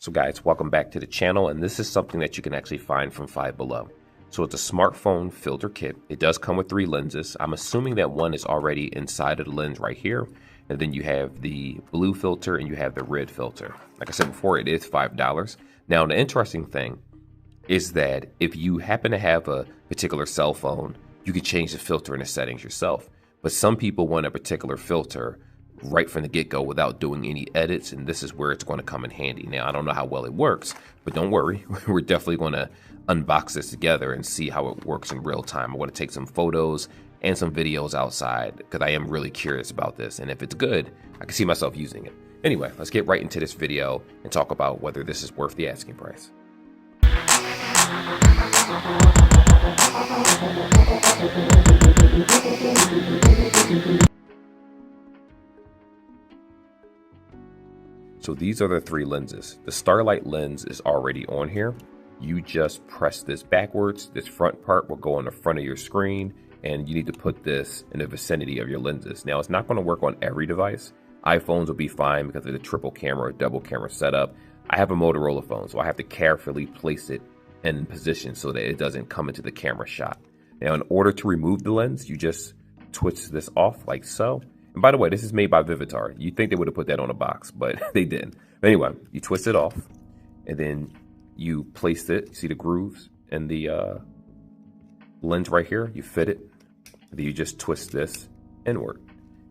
So guys, welcome back to the channel, and this is something that you can actually find from Five Below. So it's a smartphone filter kit. It does come with 3 lenses. I'm assuming that one is already inside of the lens right here, and then you have the blue filter and you have the red filter. Like I said before, it is $5. Now the interesting thing is that if you happen to have a particular cell phone, you can change the filter in the settings yourself. But some people want a particular filter right from the get-go without doing any edits, and this is where it's going to come in handy. Now, I don't know how well it works, but don't worry. We're definitely going to unbox this together and see how it works in real time. I want to take some photos and some videos outside because I am really curious about this, and if it's good, I can see myself using it. Anyway, let's get right into this video and talk about whether this is worth the asking price. So these are the 3 lenses. The Starlight lens is already on here. You just press this backwards. This front part will go on the front of your screen, and you need to put this in the vicinity of your lenses. Now, it's not going to work on every device. iPhones will be fine because of the triple camera or double camera setup. I have a Motorola phone, so I have to carefully place it in position so that it doesn't come into the camera shot. Now, in order to remove the lens, you just twist this off like so. And by the way, this is made by Vititar. You'd think they would have put that on a box, but they didn't. But anyway, you twist it off, and then you place it. You see the grooves in the lens right here? You fit it. Then you just twist this inward.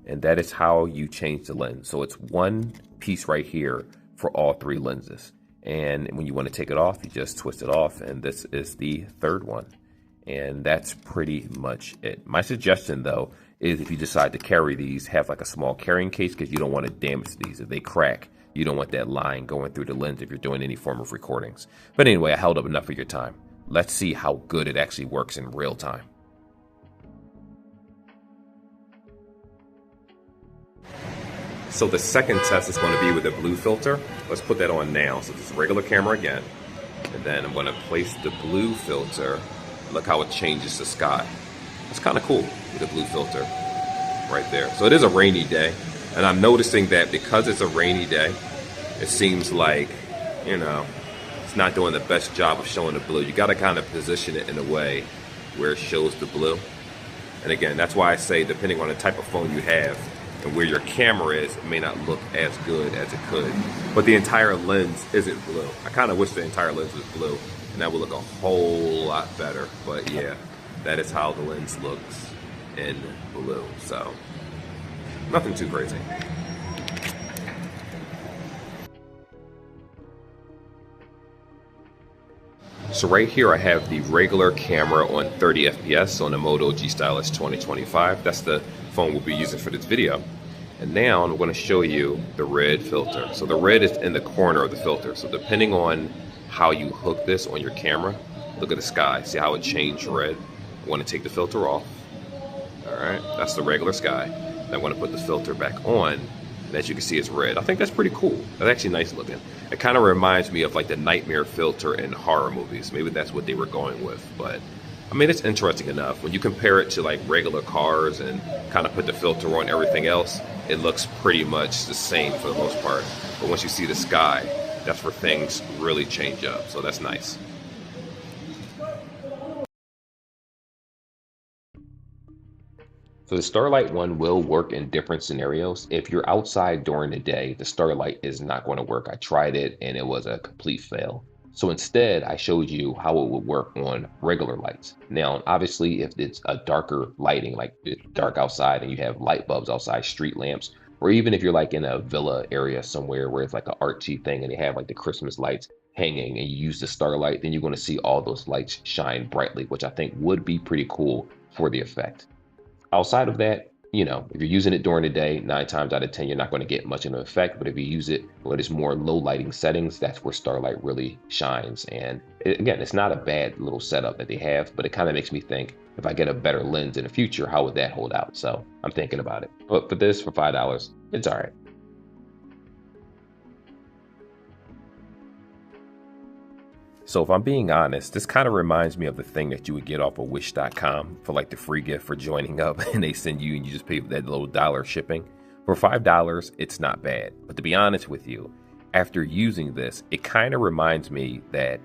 And that is how you change the lens. So it's one piece right here for all 3 lenses. And when you want to take it off, you just twist it off, and this is the 3rd one. And that's pretty much it. My suggestion, though, is if you decide to carry these, have like a small carrying case because you don't want to damage these. If they crack, you don't want that line going through the lens if you're doing any form of recordings. But anyway, I held up enough of your time. Let's see how good it actually works in real time. So the second test is going to be with the blue filter. Let's put that on now. So this is regular camera again. And then I'm going to place the blue filter. Look how it changes the sky. It's kind of cool with the blue filter right there. So it is a rainy day. And I'm noticing that because it's a rainy day, it seems like, you know, it's not doing the best job of showing the blue. You got to kind of position it in a way where it shows the blue. And again, that's why I say depending on the type of phone you have and where your camera is, it may not look as good as it could. But the entire lens isn't blue. I kind of wish the entire lens was blue, and that would look a whole lot better. But yeah, that is how the lens looks in blue. So nothing too crazy. So right here I have the regular camera on 30 FPS on the Moto G Stylus 2025. That's the phone we'll be using for this video. And now I'm going to show you the red filter. So the red is in the corner of the filter. So depending on how you hook this on your camera, look at the sky. See how it changed red? I want to take the filter off. All right, that's the regular sky. And I want to put the filter back on. And as you can see, it's red. I think that's pretty cool. That's actually nice looking. It kind of reminds me of like the nightmare filter in horror movies. Maybe that's what they were going with. But I mean, it's interesting enough. When you compare it to like regular cars and kind of put the filter on everything else, it looks pretty much the same for the most part. But once you see the sky, that's where things really change up. So that's nice. So the Starlight one will work in different scenarios. If you're outside during the day, the Starlight is not going to work. I tried it and it was a complete fail. So instead, I showed you how it would work on regular lights. Now, obviously, if it's a darker lighting, like it's dark outside and you have light bulbs outside, street lamps, or even if you're like in a villa area somewhere where it's like an artsy thing and they have like the Christmas lights hanging and you use the Starlight, then you're going to see all those lights shine brightly, which I think would be pretty cool for the effect. Outside of that, you know, if you're using it during the day, 9 times out of 10, you're not going to get much of an effect. But if you use it when it's more low lighting settings, that's where Starlight really shines. And again, it's not a bad little setup that they have, but it kind of makes me think if I get a better lens in the future, how would that hold out? So I'm thinking about it. But for this, for $5, it's all right. So if I'm being honest, this kind of reminds me of the thing that you would get off of wish.com for like the free gift for joining up, and they send you and you just pay that little $1 shipping. For $5, it's not bad. But to be honest with you, after using this, it kind of reminds me that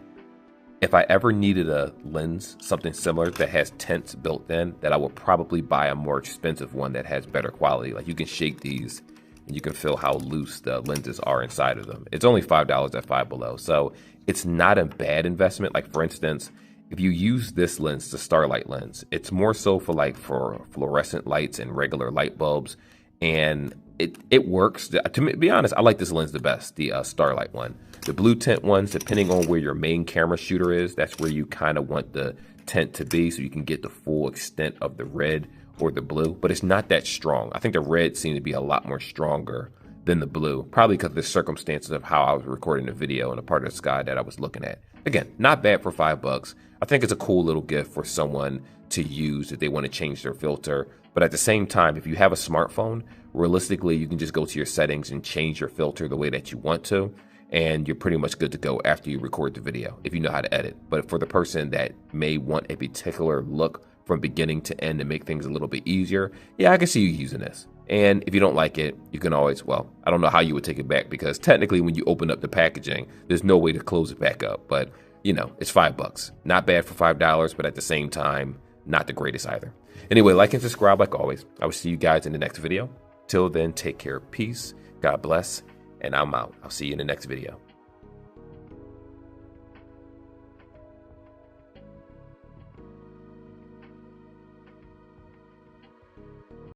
if I ever needed a lens, something similar that has tints built in, that I would probably buy a more expensive one that has better quality. Like you can shake these and you can feel how loose the lenses are inside of them. It's only $5 at Five Below, so it's not a bad investment. Like for instance, if you use this lens, the Starlight lens, it's more so for like for fluorescent lights and regular light bulbs, and it works. To be honest, I like this lens the best, the Starlight one. The blue tint ones, depending on where your main camera shooter is, that's where you kind of want the tint to be so you can get the full extent of the red or the blue, but it's not that strong. I think the red seemed to be a lot more stronger than the blue, probably because of the circumstances of how I was recording the video and the part of the sky that I was looking at. Again, not bad for $5. I think it's a cool little gift for someone to use if they want to change their filter. But at the same time, if you have a smartphone, realistically, you can just go to your settings and change your filter the way that you want to, and you're pretty much good to go after you record the video, if you know how to edit. But for the person that may want a particular look from beginning to end to make things a little bit easier, yeah, I can see you using this. And if you don't like it, you can always, well, I don't know how you would take it back, because technically when you open up the packaging, there's no way to close it back up. But, you know, it's $5. Not bad for $5, but at the same time, not the greatest either. Anyway, like and subscribe like always. I will see you guys in the next video. Till then, take care, peace, God bless, and I'm out. I'll see you in the next video.